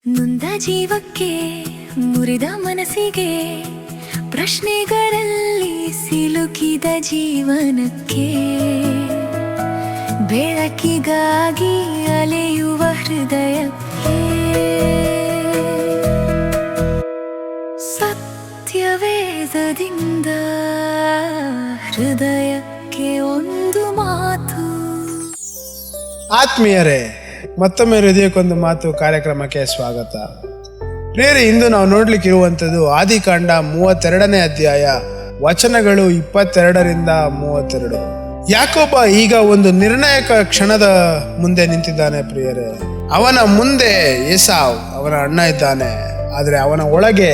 ನೊಂದ ಜೀವಕ್ಕೆ ಮುರಿದ ಮನಸ್ಸಿಗೆ ಪ್ರಶ್ನೆಗಳಲ್ಲಿ ಸಿಲುಕಿದ ಜೀವನಕ್ಕೆ ಬೆಳಕಿಗಾಗಿ ಅಲೆಯುವ ಹೃದಯಕ್ಕೆ ಸತ್ಯವೇದದಿಂದ ಹೃದಯಕ್ಕೆ ಒಂದು ಮಾತು. ಆತ್ಮೀಯರೇ, ಮತ್ತೊಮ್ಮೆ ಹೃದಯಕ್ಕೊಂದು ಮಾತು ಕಾರ್ಯಕ್ರಮಕ್ಕೆ ಸ್ವಾಗತ. ಪ್ರಿಯರೇ, ಇಂದು ನಾವು ನೋಡ್ಲಿಕ್ಕಿರುವಂಥದ್ದು ಆದಿಕಾಂಡ 32ನೇ ಅಧ್ಯಾಯ, ವಚನಗಳು 22ರಿಂದ 32. ಯಾಕೋಬ ಈಗ ಒಂದು ನಿರ್ಣಾಯಕ ಕ್ಷಣದ ಮುಂದೆ ನಿಂತಿದ್ದಾನೆ. ಪ್ರಿಯರೇ, ಅವನ ಮುಂದೆ ಏಸಾವ್ ಅವನ ಅಣ್ಣ ಇದ್ದಾನೆ, ಆದರೆ ಅವನ ಒಳಗೆ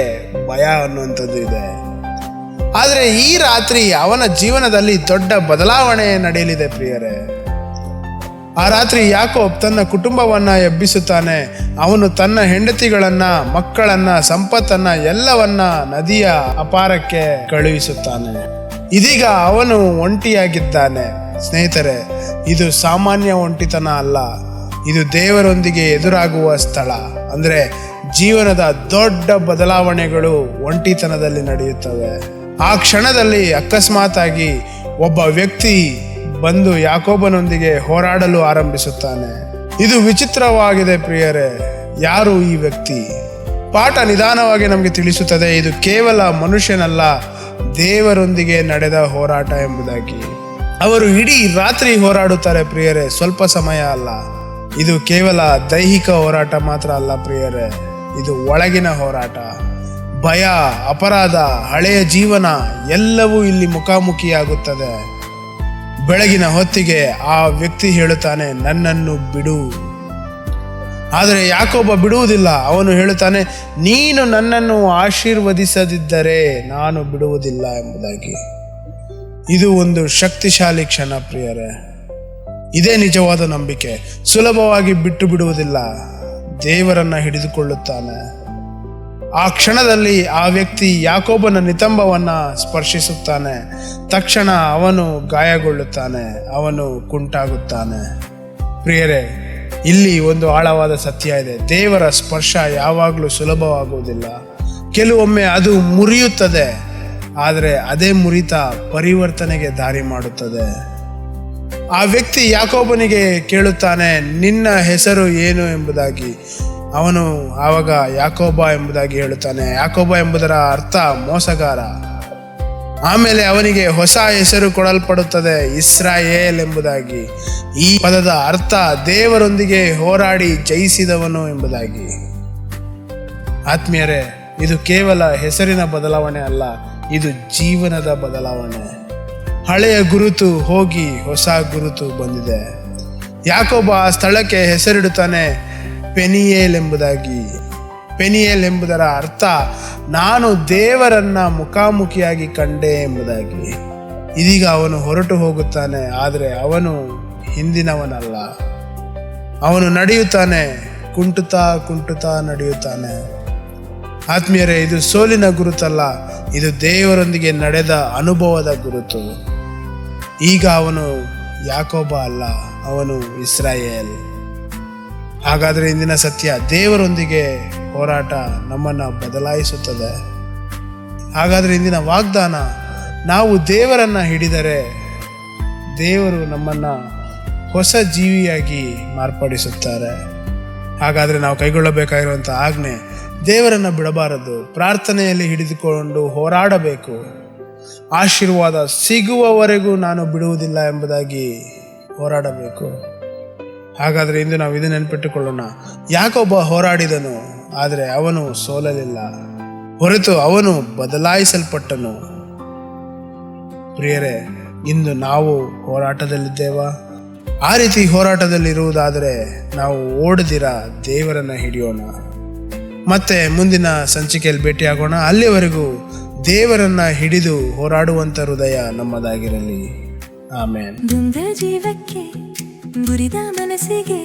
ಭಯ ಅನ್ನುವಂಥದ್ದು ಇದೆ. ಆದರೆ ಈ ರಾತ್ರಿ ಅವನ ಜೀವನದಲ್ಲಿ ದೊಡ್ಡ ಬದಲಾವಣೆ ನಡೆಯಲಿದೆ. ಪ್ರಿಯರೇ, ಆ ರಾತ್ರಿ ಯಾಕೋಬ್ ತನ್ನ ಕುಟುಂಬವನ್ನ ಎಬ್ಬಿಸುತ್ತಾನೆ. ಅವನು ತನ್ನ ಹೆಂಡತಿಗಳನ್ನ, ಮಕ್ಕಳನ್ನ, ಸಂಪತ್ತನ್ನ ಎಲ್ಲವನ್ನ ನದಿಯ ಅಪಾರಕ್ಕೆ ಕಳುಹಿಸುತ್ತಾನೆ. ಇದೀಗ ಅವನು ಒಂಟಿಯಾಗಿದ್ದಾನೆ. ಸ್ನೇಹಿತರೆ, ಇದು ಸಾಮಾನ್ಯ ಒಂಟಿತನ ಅಲ್ಲ, ಇದು ದೇವರೊಂದಿಗೆ ಎದುರಾಗುವ ಸ್ಥಳ. ಅಂದ್ರೆ ಜೀವನದ ದೊಡ್ಡ ಬದಲಾವಣೆಗಳು ಒಂಟಿತನದಲ್ಲಿ ನಡೆಯುತ್ತವೆ. ಆ ಕ್ಷಣದಲ್ಲಿ ಅಕಸ್ಮಾತ್ ಆಗಿ ಒಬ್ಬ ವ್ಯಕ್ತಿ ಬಂದು ಯಾಕೋಬನೊಂದಿಗೆ ಹೋರಾಡಲು ಆರಂಭಿಸುತ್ತಾನೆ. ಇದು ವಿಚಿತ್ರವಾಗಿದೆ. ಪ್ರಿಯರೇ, ಯಾರು ಈ ವ್ಯಕ್ತಿ? ಪಾಠ ನಿಧಾನವಾಗಿ ನಮಗೆ ತಿಳಿಸುತ್ತದೆ. ಇದು ಕೇವಲ ಮನುಷ್ಯನಲ್ಲ, ದೇವರೊಂದಿಗೆ ನಡೆದ ಹೋರಾಟ ಎಂಬುದಾಗಿ. ಅವರು ಇಡೀ ರಾತ್ರಿ ಹೋರಾಡುತ್ತಾರೆ. ಪ್ರಿಯರೇ, ಸ್ವಲ್ಪ ಸಮಯ ಅಲ್ಲ. ಇದು ಕೇವಲ ದೈಹಿಕ ಹೋರಾಟ ಮಾತ್ರ ಅಲ್ಲ. ಪ್ರಿಯರೇ, ಇದು ಒಳಗಿನ ಹೋರಾಟ. ಭಯ, ಅಪರಾಧ, ಹಳೆಯ ಜೀವನ ಎಲ್ಲವೂ ಇಲ್ಲಿ ಮುಖಾಮುಖಿಯಾಗುತ್ತದೆ. ಬೆಳಗಿನ ಹೊತ್ತಿಗೆ ಆ ವ್ಯಕ್ತಿ ಹೇಳುತ್ತಾನೆ, ನನ್ನನ್ನು ಬಿಡು. ಆದರೆ ಯಾಕೋಬ ಬಿಡುವುದಿಲ್ಲ. ಅವನು ಹೇಳುತ್ತಾನೆ, ನೀನು ನನ್ನನ್ನು ಆಶೀರ್ವದಿಸದಿದ್ದರೆ ನಾನು ಬಿಡುವುದಿಲ್ಲ ಎಂಬುದಾಗಿ. ಇದು ಒಂದು ಶಕ್ತಿಶಾಲಿ ಕ್ಷಣ. ಪ್ರಿಯರೇ, ಇದೇ ನಿಜವಾದ ನಂಬಿಕೆ. ಸುಲಭವಾಗಿ ಬಿಟ್ಟು ಬಿಡುವುದಿಲ್ಲ, ದೇವರನ್ನ ಹಿಡಿದುಕೊಳ್ಳುತ್ತಾನೆ. ಆ ಕ್ಷಣದಲ್ಲಿ ಆ ವ್ಯಕ್ತಿ ಯಾಕೋಬನ ನಿತಂಬವನ್ನ ಸ್ಪರ್ಶಿಸುತ್ತಾನೆ. ತಕ್ಷಣ ಅವನು ಗಾಯಗೊಳ್ಳುತ್ತಾನೆ, ಅವನು ಕುಂಟಾಗುತ್ತಾನೆ. ಪ್ರಿಯರೇ, ಇಲ್ಲಿ ಒಂದು ಆಳವಾದ ಸತ್ಯ ಇದೆ. ದೇವರ ಸ್ಪರ್ಶ ಯಾವಾಗಲೂ ಸುಲಭವಾಗುವುದಿಲ್ಲ. ಕೆಲವೊಮ್ಮೆ ಅದು ಮುರಿಯುತ್ತದೆ, ಆದರೆ ಅದೇ ಮುರಿತ ಪರಿವರ್ತನೆಗೆ ದಾರಿ ಮಾಡುತ್ತದೆ. ಆ ವ್ಯಕ್ತಿ ಯಾಕೋಬನಿಗೆ ಕೇಳುತ್ತಾನೆ, ನಿನ್ನ ಹೆಸರು ಏನು ಎಂಬುದಾಗಿ. ಅವನು ಆವಾಗ ಯಾಕೋಬ ಎಂಬುದಾಗಿ ಹೇಳುತ್ತಾನೆ. ಯಾಕೋಬ ಎಂಬುದರ ಅರ್ಥ ಮೋಸಗಾರ. ಆಮೇಲೆ ಅವನಿಗೆ ಹೊಸ ಹೆಸರು ಕೊಡಲ್ಪಡುತ್ತದೆ, ಇಸ್ರಾಯೇಲ್ ಎಂಬುದಾಗಿ. ಈ ಪದದ ಅರ್ಥ ದೇವರೊಂದಿಗೆ ಹೋರಾಡಿ ಜಯಿಸಿದವನು ಎಂಬುದಾಗಿ. ಆತ್ಮೀಯರೇ, ಇದು ಕೇವಲ ಹೆಸರಿನ ಬದಲಾವಣೆ ಅಲ್ಲ, ಇದು ಜೀವನದ ಬದಲಾವಣೆ. ಹಳೆಯ ಗುರುತು ಹೋಗಿ ಹೊಸ ಗುರುತು ಬಂದಿದೆ. ಯಾಕೋಬ ಆ ಸ್ಥಳಕ್ಕೆ ಹೆಸರಿಡುತ್ತಾನೆ ಪೆನಿಯೇಲ್ ಎಂಬುದಾಗಿ. ಪೆನಿಯೇಲ್ ಎಂಬುದರ ಅರ್ಥ ನಾನು ದೇವರನ್ನ ಮುಖಾಮುಖಿಯಾಗಿ ಕಂಡೆ ಎಂಬುದಾಗಿ. ಇದೀಗ ಅವನು ಹೊರಟು ಹೋಗುತ್ತಾನೆ, ಆದರೆ ಅವನು ಹಿಂದಿನವನಲ್ಲ. ಅವನು ನಡೆಯುತ್ತಾನೆ, ಕುಂಟುತ್ತಾ ನಡೆಯುತ್ತಾನೆ. ಆತ್ಮೀಯರೇ, ಇದು ಸೋಲಿನ ಗುರುತಲ್ಲ, ಇದು ದೇವರೊಂದಿಗೆ ನಡೆದ ಅನುಭವದ ಗುರುತು. ಈಗ ಅವನು ಯಾಕೋಬ ಅಲ್ಲ, ಅವನು ಇಸ್ರಾಯೇಲ್. ಹಾಗಾದರೆ ಇಂದಿನ ಸತ್ಯ, ದೇವರೊಂದಿಗೆ ಹೋರಾಟ ನಮ್ಮನ್ನು ಬದಲಾಯಿಸುತ್ತದೆ. ಹಾಗಾದರೆ ಇಂದಿನ ವಾಗ್ದಾನ, ನಾವು ದೇವರನ್ನ ಹಿಡಿದರೆ ದೇವರು ನಮ್ಮನ್ನು ಹೊಸ ಜೀವಿಯಾಗಿ ಮಾರ್ಪಡಿಸುತ್ತಾರೆ. ಹಾಗಾದರೆ ನಾವು ಕೈಗೊಳ್ಳಬೇಕಾಗಿರುವಂಥ ಆಜ್ಞೆ, ದೇವರನ್ನು ಬಿಡಬಾರದು. ಪ್ರಾರ್ಥನೆಯಲ್ಲಿ ಹಿಡಿದುಕೊಂಡು ಹೋರಾಡಬೇಕು. ಆಶೀರ್ವಾದ ಸಿಗುವವರೆಗೂ ನಾನು ಬಿಡುವುದಿಲ್ಲ ಎಂಬುದಾಗಿ ಹೋರಾಡಬೇಕು. ಹಾಗಾದರೆ ಇಂದು ನಾವು ಇದು ನೆನಪಿಟ್ಟುಕೊಳ್ಳೋಣ. ಯಾಕೊಬ್ಬ ಹೋರಾಡಿದನು, ಆದರೆ ಅವನು ಸೋಲಲಿಲ್ಲ, ಹೊರತು ಅವನು ಬದಲಾಯಿಸಲ್ಪಟ್ಟನು. ಪ್ರಿಯರೇ, ಇಂದು ನಾವು ಹೋರಾಟದಲ್ಲಿದ್ದೇವಾ? ಆ ರೀತಿ ಹೋರಾಟದಲ್ಲಿರುವುದಾದರೆ ನಾವು ಓಡದಿರ ದೇವರನ್ನ ಹಿಡಿಯೋಣ. ಮತ್ತೆ ಮುಂದಿನ ಸಂಚಿಕೆಯಲ್ಲಿ ಭೇಟಿಯಾಗೋಣ. ಅಲ್ಲಿವರೆಗೂ ದೇವರನ್ನ ಹಿಡಿದು ಹೋರಾಡುವಂತ ಹೃದಯ ನಮ್ಮದಾಗಿರಲಿ. ಆಮೇನ್. ಜೀವಕ್ಕೆ ಮುರಿದ ಮನಸ್ಸಿಗೆ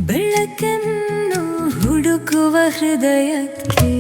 ಬೆಳಕನ್ನು ಹುಡುಕುವ ಹೃದಯಕ್ಕೆ